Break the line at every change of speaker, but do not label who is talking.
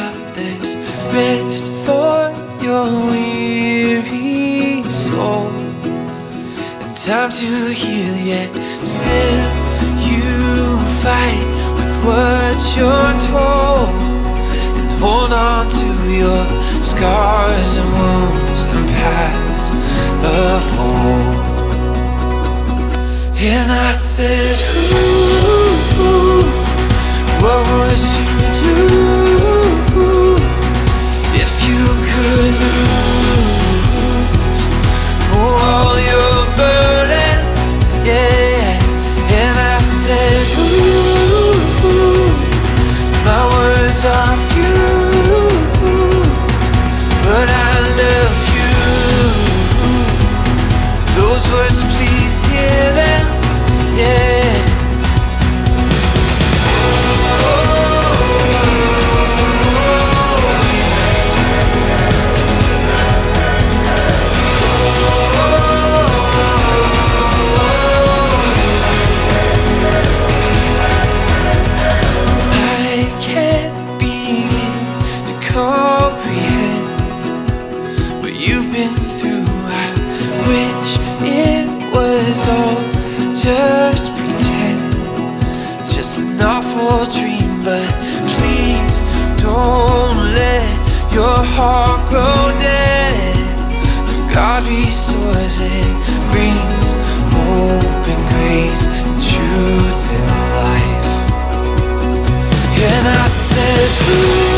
of this rest for your weary soul, and time to heal, yet still you fight with what you're told, and hold on to your scars and wounds and paths of old. And I said, ooh, what would you do if you could lose all your burdens? Yeah. And I said, ooh, my words are few, but I love you. Those words, please hear them. Yeah. I can't begin to comprehend what you've been through. I wish it was all just pretend, just an awful dream. But please don't let your heart grow dead, for God restores and brings hope and grace and truth and life. And I said, ooh,